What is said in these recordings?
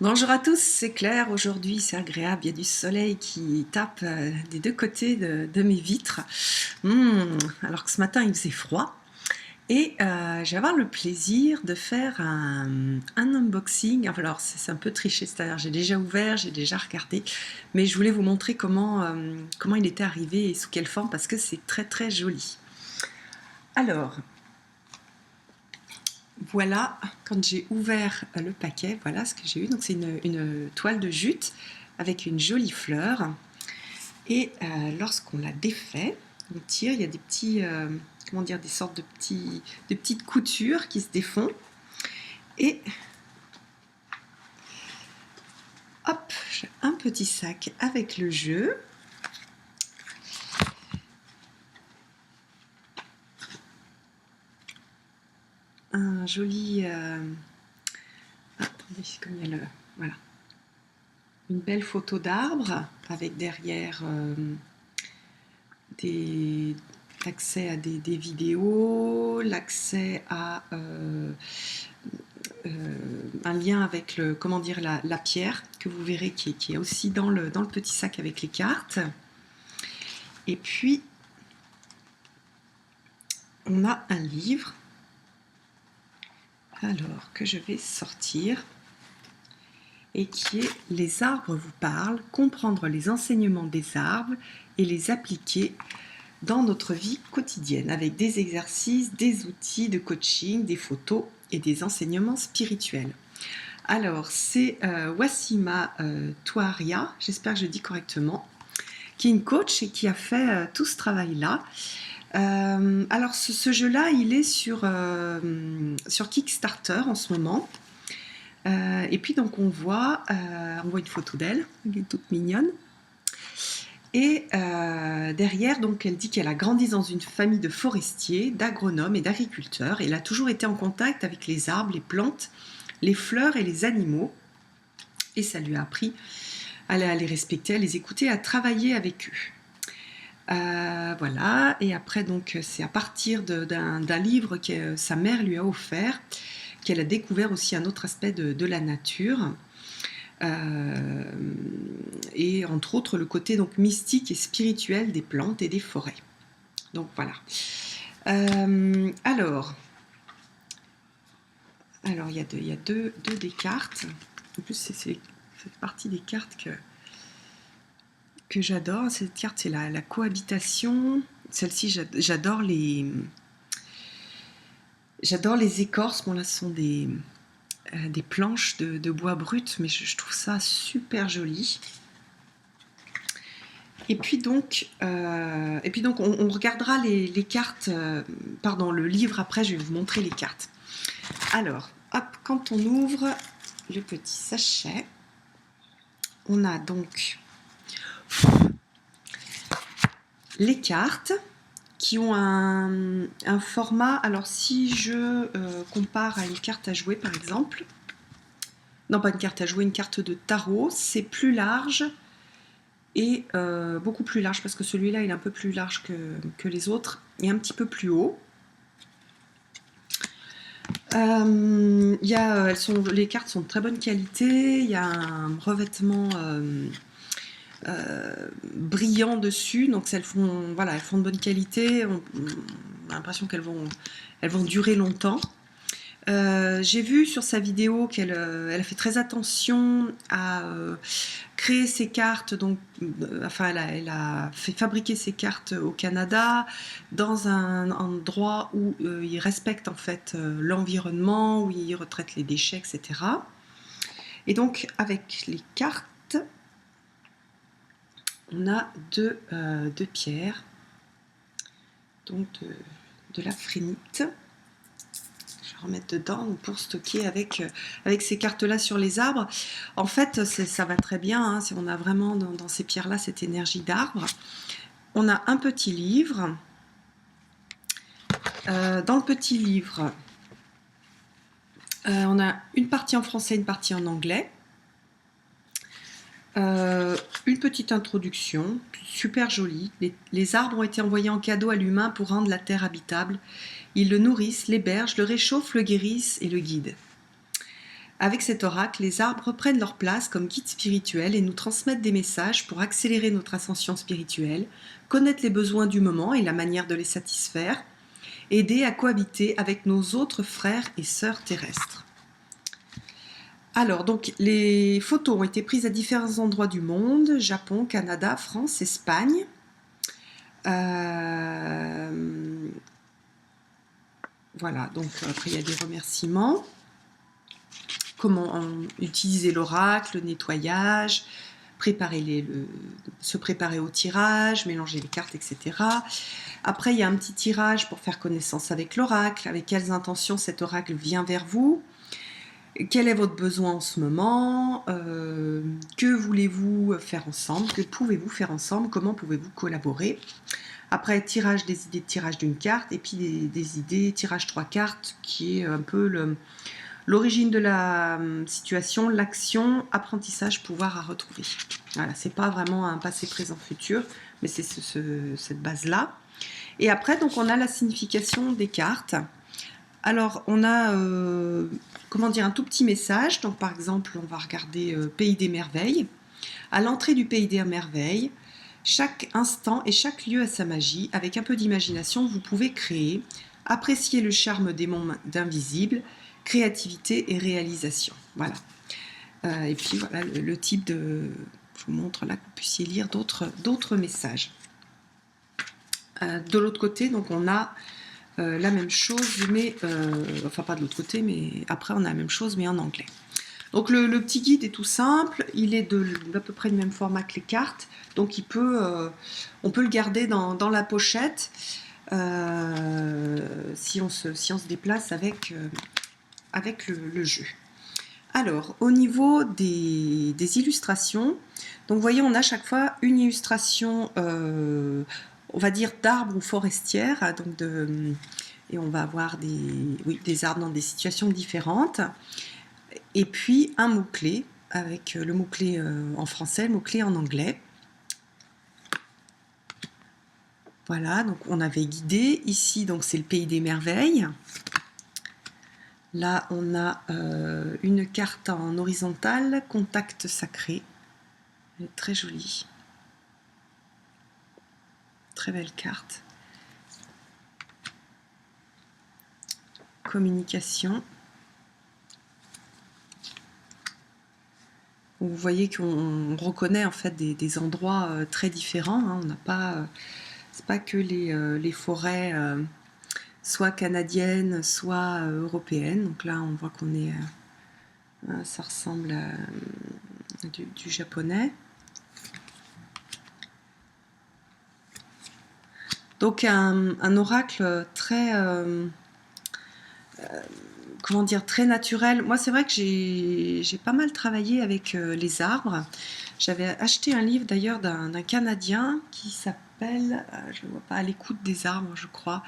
Bonjour à tous, c'est Claire. Aujourd'hui, c'est agréable. Il y a du soleil qui tape des deux côtés de mes vitres. Alors que ce matin, il faisait froid. Et je vais avoir le plaisir de faire un unboxing. Alors, c'est un peu triché, c'est-à-dire j'ai déjà ouvert, j'ai déjà regardé. Mais je voulais vous montrer comment il était arrivé et sous quelle forme, parce que c'est très très joli. Alors, voilà, quand j'ai ouvert le paquet, voilà ce que j'ai eu. Donc c'est une toile de jute avec une jolie fleur. Et lorsqu'on la défait, on tire, il y a des petits, comment dire, des sortes de petites coutures qui se défont. Et hop, j'ai un petit sac avec le jeu. Un joli... attendez, comme il y a le... Voilà. Une belle photo d'arbre avec derrière l'accès à des vidéos, l'accès à un lien avec comment dire, la pierre que vous verrez qui est aussi dans le petit sac avec les cartes. Et puis on a un livre alors que je vais sortir et qui est Les arbres vous parlent, comprendre les enseignements des arbres et les appliquer dans notre vie quotidienne avec des exercices, des outils de coaching, des photos et des enseignements spirituels. Alors c'est Wassima Touaria, j'espère que je dis correctement, qui est une coach et qui a fait tout ce travail-là. Alors ce jeu-là, il est sur Kickstarter en ce moment. Et puis donc on voit une photo d'elle, elle est toute mignonne. Et derrière, donc, elle dit qu'elle a grandi dans une famille de forestiers, d'agronomes et d'agriculteurs. Elle a toujours été en contact avec les arbres, les plantes, les fleurs et les animaux. Et ça lui a appris à les respecter, à les écouter, à travailler avec eux. Voilà. Et après, donc, c'est à partir d'un livre que sa mère lui a offert qu'elle a découvert aussi un autre aspect de la nature. Et entre autres le côté donc mystique et spirituel des plantes et des forêts. Donc voilà. Alors il y a deux des cartes. En plus c'est fait partie des cartes que j'adore. Cette carte c'est la cohabitation. Celle-ci j'adore les écorces. Bon là ce sont des planches de bois brut, mais je trouve ça super joli. Et puis donc on regardera les cartes, pardon, le livre après, je vais vous montrer les cartes. Alors, hop, quand on ouvre le petit sachet, on a donc les cartes qui ont un format. Alors si je compare à une carte à jouer par exemple, non pas une carte à jouer, une carte de tarot, c'est plus large et beaucoup plus large parce que celui-là il est un peu plus large que les autres et un petit peu plus haut. Les cartes sont de très bonne qualité, il y a un revêtement brillant dessus, donc elles font de bonne qualité, on a l'impression qu'elles vont durer longtemps. J'ai vu sur sa vidéo qu'elle a fait très attention à créer ses cartes, donc, elle a fait fabriquer ses cartes au Canada, dans un endroit où ils respectent en fait l'environnement, où ils retraitent les déchets, etc. Et donc avec les cartes, on a deux pierres, donc de la phrénite. Remettre dedans pour stocker avec ces cartes là sur les arbres. En fait ça va très bien, hein, si on a vraiment dans ces pierres là cette énergie d'arbre. On a un petit livre, dans le petit livre on a une partie en français, une partie en anglais, une petite introduction super jolie. Les arbres ont été envoyés en cadeau à l'humain pour rendre la terre habitable. Ils le nourrissent, l'hébergent, le réchauffent, le guérissent et le guident. Avec cet oracle, les arbres reprennent leur place comme guides spirituels et nous transmettent des messages pour accélérer notre ascension spirituelle, connaître les besoins du moment et la manière de les satisfaire, aider à cohabiter avec nos autres frères et sœurs terrestres. Alors, donc, les photos ont été prises à différents endroits du monde, Japon, Canada, France, Espagne. Voilà, donc après il y a des remerciements. Comment utiliser l'oracle, le nettoyage, se préparer au tirage, mélanger les cartes, etc. Après, il y a un petit tirage pour faire connaissance avec l'oracle, avec quelles intentions cet oracle vient vers vous, quel est votre besoin en ce moment, que voulez-vous faire ensemble, que pouvez-vous faire ensemble, comment pouvez-vous collaborer. Après, tirage des idées de tirage d'une carte, et puis des idées, tirage 3 cartes, qui est un peu l'origine de la situation, l'action, apprentissage, pouvoir à retrouver. Voilà, c'est pas vraiment un passé, présent, futur, mais c'est cette base-là. Et après, donc, on a la signification des cartes. Alors, on a, comment dire, un tout petit message. Donc, par exemple, on va regarder Pays des merveilles. À l'entrée du Pays des merveilles, chaque instant et chaque lieu a sa magie. Avec un peu d'imagination, vous pouvez créer, apprécier le charme des mondes d'invisibles, créativité et réalisation. Voilà. Et puis, voilà le type de... Je vous montre là que vous puissiez lire d'autres messages. De l'autre côté, donc, on a la même chose, mais... enfin, pas de l'autre côté, mais après, on a la même chose, mais en anglais. Donc le petit guide est tout simple, il est d'à peu près du même format que les cartes, donc on peut le garder dans la pochette si on se déplace avec le jeu. Alors, au niveau des illustrations, donc vous voyez, on a chaque fois une illustration, on va dire d'arbres ou forestières, donc et on va avoir des arbres dans des situations différentes. Et puis un mot-clé, avec le mot-clé en français, le mot-clé en anglais. Voilà, donc on avait guidé. Ici, donc c'est le Pays des merveilles. Là, on a une carte en horizontale, contact sacré. Elle est très jolie. Très belle carte. Communication. Vous voyez qu'on reconnaît en fait des endroits très différents. Hein. On n'a pas, c'est pas que les forêts soit canadiennes, soit européennes. Donc là, on voit qu'on est, ça ressemble à du japonais. Donc un oracle très comment dire, très naturel. Moi, c'est vrai que j'ai pas mal travaillé avec les arbres. J'avais acheté un livre d'ailleurs d'un Canadien qui s'appelle, je ne vois pas, À l'écoute des arbres, je crois,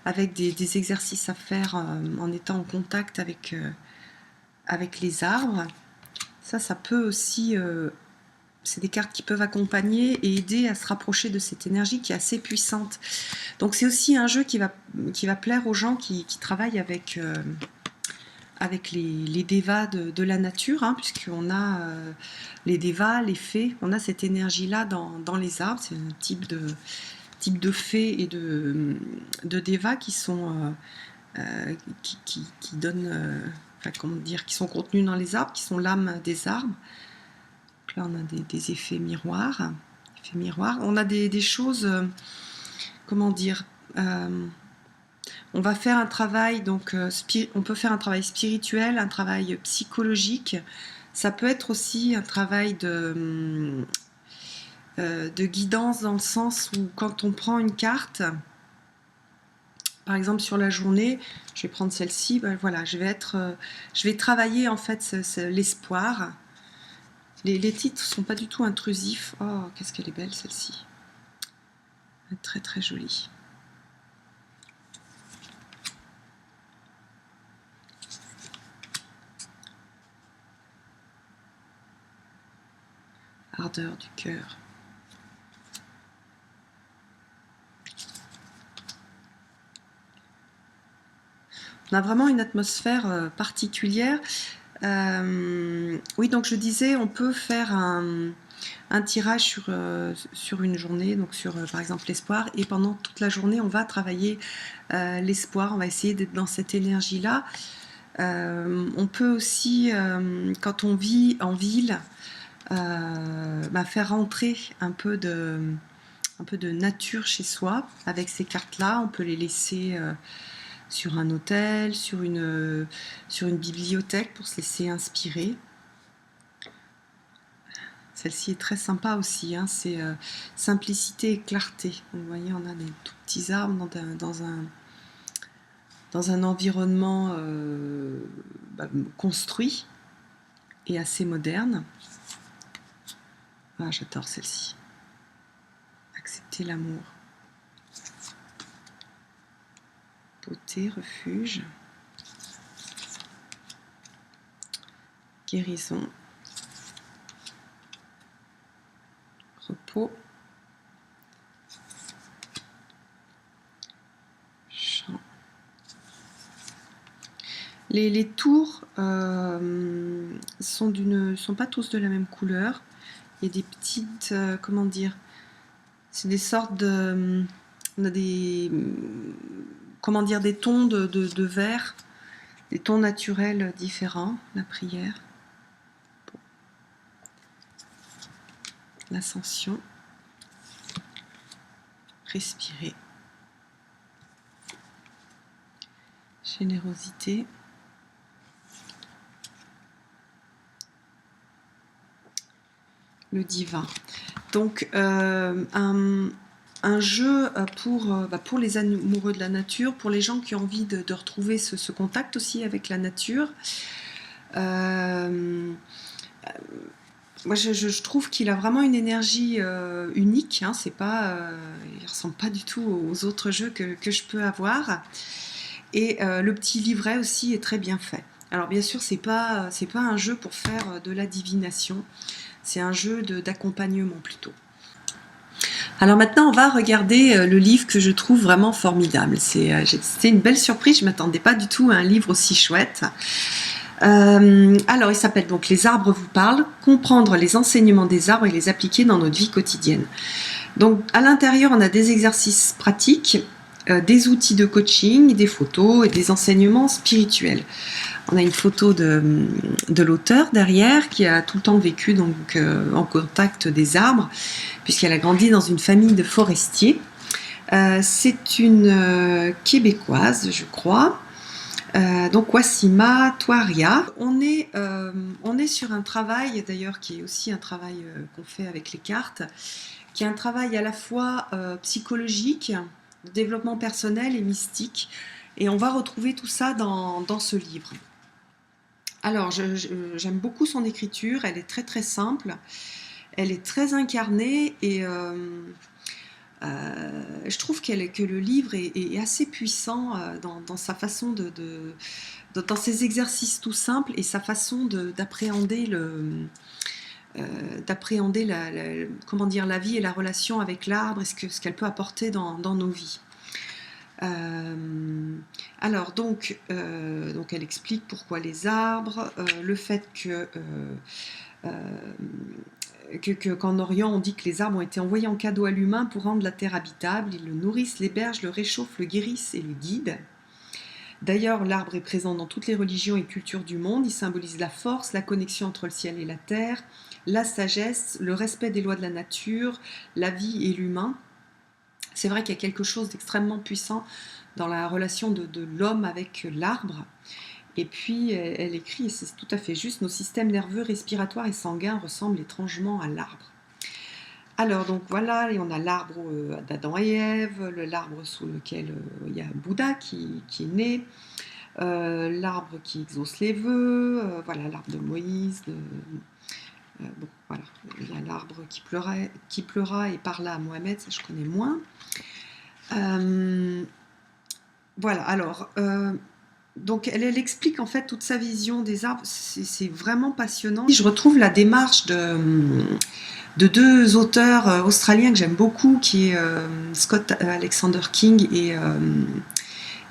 avec des exercices à faire en étant en contact avec les arbres. Ça peut aussi... c'est des cartes qui peuvent accompagner et aider à se rapprocher de cette énergie qui est assez puissante. Donc c'est aussi un jeu qui va plaire aux gens qui travaillent avec les dévas de la nature, hein, puisqu'on a les dévas, les fées, on a cette énergie-là dans les arbres. C'est un type de fées et de dévas qui sont qui donnent, enfin, comment dire, qui sont contenus dans les arbres, qui sont l'âme des arbres. Donc là, on a des effets miroirs. On a des choses, comment dire, on va faire un travail, donc on peut faire un travail spirituel, un travail psychologique. Ça peut être aussi un travail de guidance dans le sens où quand on prend une carte, par exemple sur la journée, je vais prendre celle-ci, ben voilà, je vais travailler en fait l'espoir. Les titres sont pas du tout intrusifs. Oh, qu'est-ce qu'elle est belle celle-ci. Très très jolie. Ardeur du cœur. On a vraiment une atmosphère particulière. Oui, donc je disais, on peut faire un tirage sur une journée, donc sur par exemple l'espoir, et pendant toute la journée, on va travailler l'espoir, on va essayer d'être dans cette énergie-là. On peut aussi, quand on vit en ville, faire rentrer un peu de nature chez soi avec ces cartes-là. On peut les laisser sur un hôtel, sur une bibliothèque pour se laisser inspirer. Celle-ci est très sympa aussi, hein, c'est simplicité et clarté. Donc, vous voyez, on a des tout petits arbres dans un environnement construit et assez moderne. Ah, j'adore celle-ci. Accepter l'amour. Beauté, refuge. Guérison. Repos. Chant. Les tours sont pas tous de la même couleur. Il y a des petites, comment dire, c'est des sortes de, on a des, comment dire, des tons de vert, des tons naturels différents. La prière, bon. L'ascension, respirer, générosité, le divin. Donc un jeu pour les amoureux de la nature, pour les gens qui ont envie de retrouver ce contact aussi avec la nature. Moi, je trouve qu'il a vraiment une énergie unique. Hein, c'est pas, il ressemble pas du tout aux autres jeux que je peux avoir. Et le petit livret aussi est très bien fait. Alors bien sûr, c'est pas un jeu pour faire de la divination. C'est un jeu d'accompagnement plutôt. Alors maintenant, on va regarder le livre que je trouve vraiment formidable. C'était une belle surprise, je ne m'attendais pas du tout à un livre aussi chouette. Alors, il s'appelle donc « Les arbres vous parlent, comprendre les enseignements des arbres et les appliquer dans notre vie quotidienne ». Donc, à l'intérieur, on a des exercices pratiques, des outils de coaching, des photos et des enseignements spirituels. On a une photo de l'auteur derrière qui a tout le temps vécu donc, en contact des arbres, puisqu'elle a grandi dans une famille de forestiers. C'est une Québécoise, je crois. Donc Wassima Touaria. On est sur un travail, d'ailleurs, qui est aussi un travail qu'on fait avec les cartes, qui est un travail à la fois psychologique, de développement personnel et mystique. Et on va retrouver tout ça dans ce livre. Alors, j'aime beaucoup son écriture, elle est très très simple, elle est très incarnée et je trouve que le livre est assez puissant dans sa façon dans ses exercices tout simples et sa façon d'appréhender comment dire, la vie et la relation avec l'arbre et ce qu'elle peut apporter dans nos vies. Alors donc elle explique pourquoi les arbres, le fait qu'en Orient on dit que les arbres ont été envoyés en cadeau à l'humain pour rendre la terre habitable, ils le nourrissent, l'hébergent, le réchauffent, le guérissent et le guident. D'ailleurs, l'arbre est présent dans toutes les religions et cultures du monde, il symbolise la force, la connexion entre le ciel et la terre, la sagesse, le respect des lois de la nature, la vie et l'humain. C'est vrai qu'il y a quelque chose d'extrêmement puissant dans la relation de l'homme avec l'arbre. Et puis, elle écrit, et c'est tout à fait juste, nos systèmes nerveux, respiratoires et sanguins ressemblent étrangement à l'arbre. Alors, donc voilà, et on a l'arbre d'Adam et Ève, l'arbre sous lequel il y a Bouddha qui est né, l'arbre qui exauce les vœux, voilà, l'arbre de Moïse, bon, voilà, il y a l'arbre qui pleura et parla à Mohamed, ça je connais moins. Voilà, alors, donc elle explique en fait toute sa vision des arbres, c'est vraiment passionnant. Je retrouve la démarche de deux auteurs australiens que j'aime beaucoup, qui est Scott Alexander King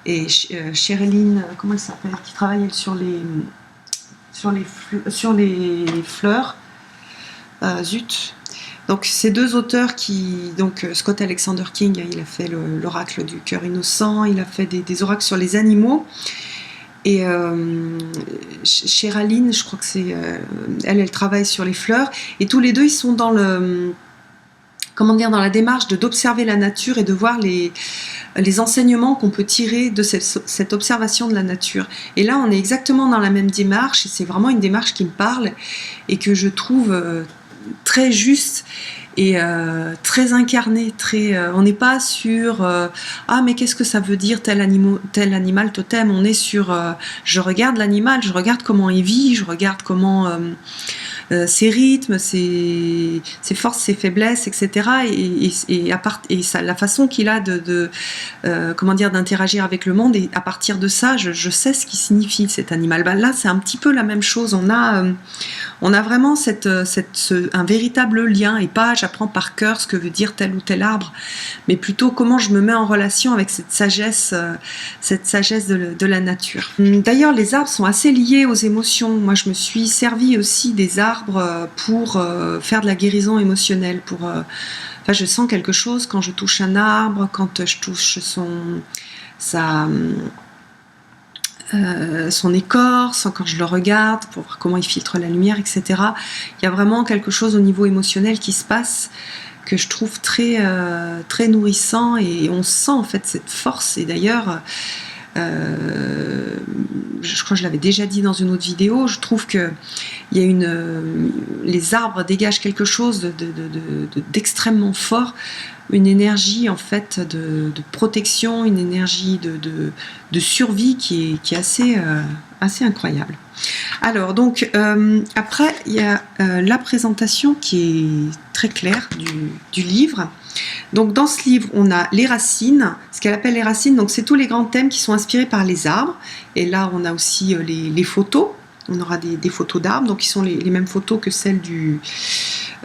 et Sherilyn, comment elle s'appelle, qui travaille sur sur les fleurs. Zut. Donc ces deux auteurs donc Scott Alexander King, il a fait l'oracle du cœur innocent, il a fait des oracles sur les animaux. Et Cheraline, je crois que c'est elle travaille sur les fleurs. Et tous les deux, ils sont dans dans la démarche d'observer la nature et de voir les enseignements qu'on peut tirer de cette observation de la nature. Et là, on est exactement dans la même démarche, et c'est vraiment une démarche qui me parle et que je trouve très juste et très incarnée. On n'est pas sur ah mais qu'est-ce que ça veut dire tel animal totem. On est sur je regarde l'animal, je regarde comment il vit, je regarde comment ses rythmes, ses forces, ses faiblesses, etc. Et la façon qu'il a d'interagir avec le monde, et à partir de ça, je sais ce qui signifie cet animal. Là, c'est un petit peu la même chose. On a vraiment un véritable lien, et pas j'apprends par cœur ce que veut dire tel ou tel arbre, mais plutôt comment je me mets en relation avec cette sagesse de la nature. D'ailleurs, les arbres sont assez liés aux émotions. Moi, je me suis servi aussi des arbres pour faire de la guérison émotionnelle. Je sens quelque chose quand je touche un arbre, quand je touche son écorce, quand je le regarde pour voir comment il filtre la lumière, etc. Il y a vraiment quelque chose au niveau émotionnel qui se passe que je trouve très nourrissant, et on sent en fait cette force. Et d'ailleurs, je crois que je l'avais déjà dit dans une autre vidéo, je trouve que les arbres dégagent quelque chose d'extrêmement fort, une énergie en fait de protection, une énergie de survie qui est assez incroyable. Alors donc après il y a la présentation qui est très claire du livre. Donc dans ce livre, on a les racines, ce qu'elle appelle les racines, donc c'est tous les grands thèmes qui sont inspirés par les arbres. Et là, on a aussi les photos. On aura des photos d'arbres, donc qui sont les mêmes photos que celles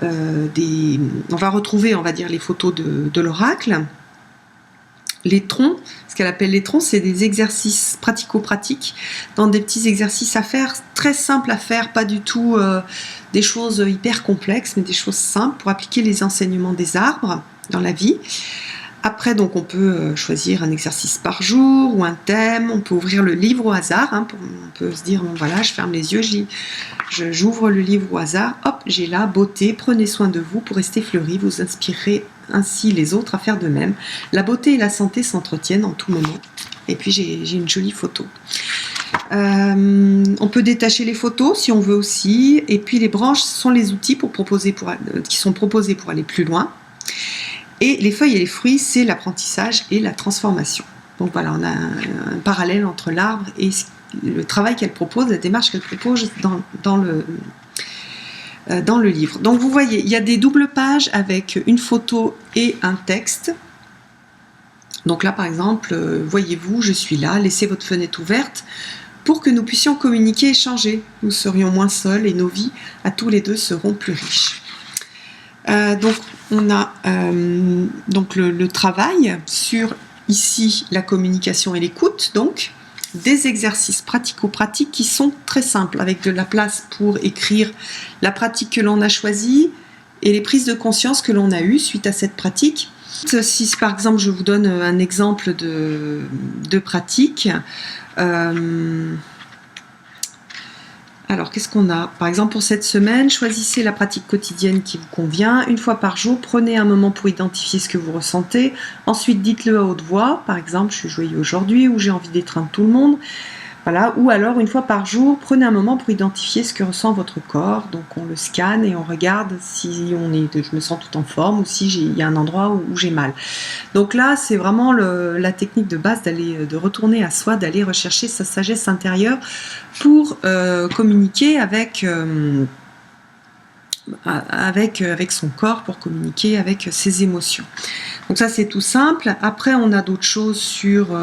on va retrouver, on va dire, les photos de l'oracle. Les troncs, ce qu'elle appelle les troncs, c'est des exercices pratico-pratiques, dans des petits exercices à faire, très simples à faire, pas du tout des choses hyper complexes, mais des choses simples pour appliquer les enseignements des arbres dans la vie. Après, donc, on peut choisir un exercice par jour ou un thème. On peut ouvrir le livre au hasard. On peut se dire, bon voilà, je ferme les yeux, j'ouvre le livre au hasard. Hop, j'ai là, beauté, prenez soin de vous pour rester fleuri. Vous inspirez ainsi les autres à faire de même. La beauté et la santé s'entretiennent en tout moment. Et puis, j'ai une jolie photo. On peut détacher les photos si on veut aussi. Et puis, les branches sont les outils qui sont proposés pour aller plus loin. Et les feuilles et les fruits, c'est l'apprentissage et la transformation. Donc voilà, on a un parallèle entre l'arbre et le travail qu'elle propose, la démarche qu'elle propose dans le livre. Donc vous voyez, il y a des doubles pages avec une photo et un texte. Donc là, par exemple, voyez-vous, je suis là, laissez votre fenêtre ouverte pour que nous puissions communiquer et échanger. Nous serions moins seuls et nos vies, à tous les deux, seront plus riches. Donc on a donc le travail sur ici la communication et l'écoute, donc des exercices pratico-pratiques qui sont très simples, avec de la place pour écrire la pratique que l'on a choisie et les prises de conscience que l'on a eues suite à cette pratique. Si par exemple je vous donne un exemple de pratique, alors, qu'est-ce qu'on a? Par exemple, pour cette semaine, choisissez la pratique quotidienne qui vous convient. Une fois par jour, prenez un moment pour identifier ce que vous ressentez. Ensuite, dites-le à haute voix. Par exemple, je suis joyeux aujourd'hui, ou j'ai envie d'étreindre tout le monde. Voilà. Ou alors, une fois par jour, prenez un moment pour identifier ce que ressent votre corps. Donc, on le scanne et on regarde si je me sens tout en forme ou si il y a un endroit où j'ai mal. Donc là, c'est vraiment la technique de base de retourner à soi, d'aller rechercher sa sagesse intérieure pour communiquer avec son corps, pour communiquer avec ses émotions. Donc ça, c'est tout simple. Après, on a d'autres choses sur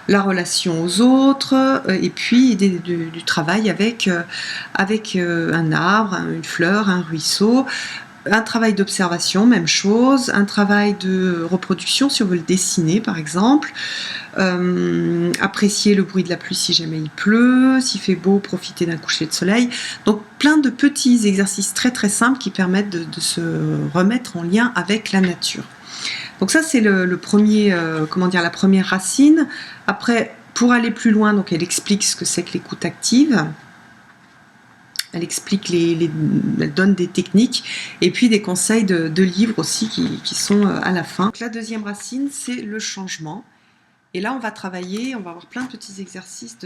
la relation aux autres, et puis du travail avec un arbre, une fleur, un ruisseau. Un travail d'observation, même chose. Un travail de reproduction, si on veut le dessiner, par exemple. Apprécier le bruit de la pluie si jamais il pleut, s'il fait beau, profiter d'un coucher de soleil. Donc plein de petits exercices très très simples qui permettent de se remettre en lien avec la nature. Donc ça c'est le premier, comment dire, la première racine. Après, pour aller plus loin, donc elle explique ce que c'est que l'écoute active. Elle explique, elle donne des techniques et puis des conseils de livres aussi qui sont à la fin. Donc la deuxième racine, c'est le changement. Et là, on va travailler, on va avoir plein de petits exercices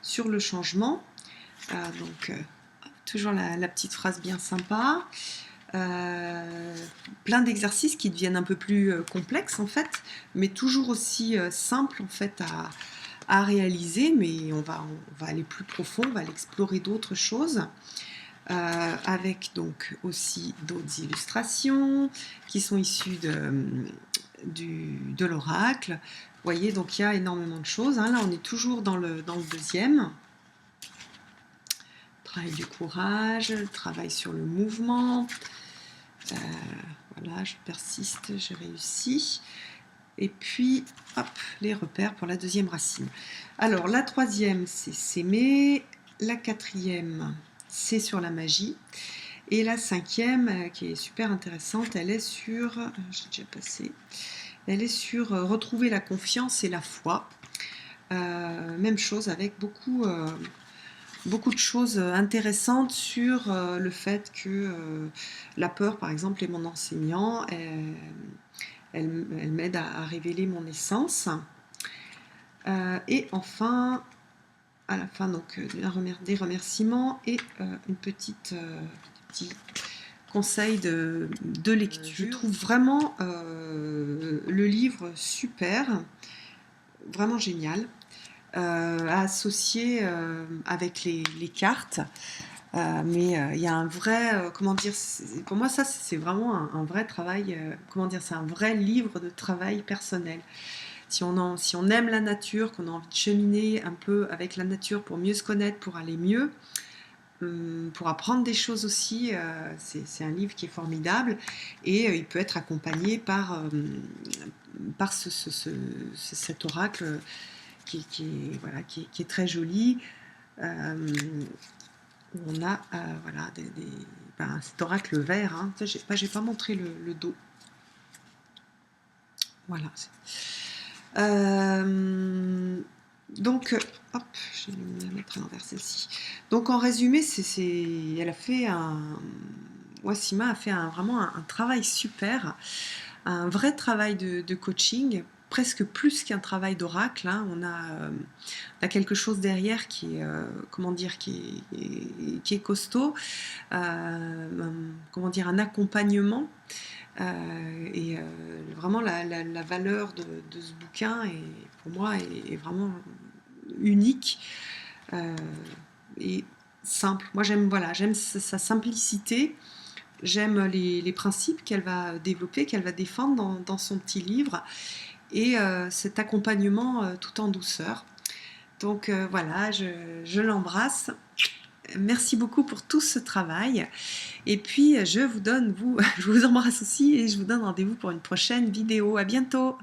sur le changement. Toujours la petite phrase bien sympa. Plein d'exercices qui deviennent un peu plus complexes en fait, mais toujours aussi simples en fait à réaliser, mais on va aller plus profond, on va aller explorer d'autres choses, avec donc aussi d'autres illustrations qui sont issues de l'oracle. Vous voyez, donc il y a énormément de choses, hein. Là, on est toujours dans le deuxième. Travail du courage, travail sur le mouvement. Voilà, je persiste, j'ai réussi. Et puis, hop, les repères pour la deuxième racine. Alors, la troisième, c'est s'aimer. La quatrième, c'est sur la magie. Et la cinquième, qui est super intéressante, elle est sur... J'ai déjà passé. Elle est sur retrouver la confiance et la foi. Même chose avec beaucoup de choses intéressantes sur le fait que la peur, par exemple, est mon enseignant. Elle m'aide à révéler mon essence. Et enfin, à la fin, donc, des remerciements et une petit conseil de lecture. Je trouve vraiment le livre super, vraiment génial, à associer avec les cartes. Mais il y a un vrai, comment dire, pour moi ça c'est vraiment un vrai travail, comment dire, c'est un vrai livre de travail personnel. Si on aime la nature, qu'on a envie de cheminer un peu avec la nature pour mieux se connaître, pour aller mieux, pour apprendre des choses aussi, c'est un livre qui est formidable et il peut être accompagné par cet oracle qui est très joli. On a voilà, cet oracle vert, hein. J'ai pas montré le dos. Voilà. Donc, hop, je vais la mettre à l'envers celle-ci. Donc, en résumé, elle a fait Wassima a fait vraiment un travail super, un vrai travail de coaching, presque plus qu'un travail d'oracle, hein. On a quelque chose derrière qui est, comment dire, qui est costaud, comment dire, un accompagnement. Et vraiment la valeur de ce bouquin pour moi est vraiment unique et simple. Moi j'aime sa simplicité, j'aime les principes qu'elle va développer, qu'elle va défendre dans son petit livre et cet accompagnement tout en douceur. Donc voilà, je l'embrasse. Merci beaucoup pour tout ce travail. Et puis, je vous embrasse aussi et je vous donne rendez-vous pour une prochaine vidéo. À bientôt!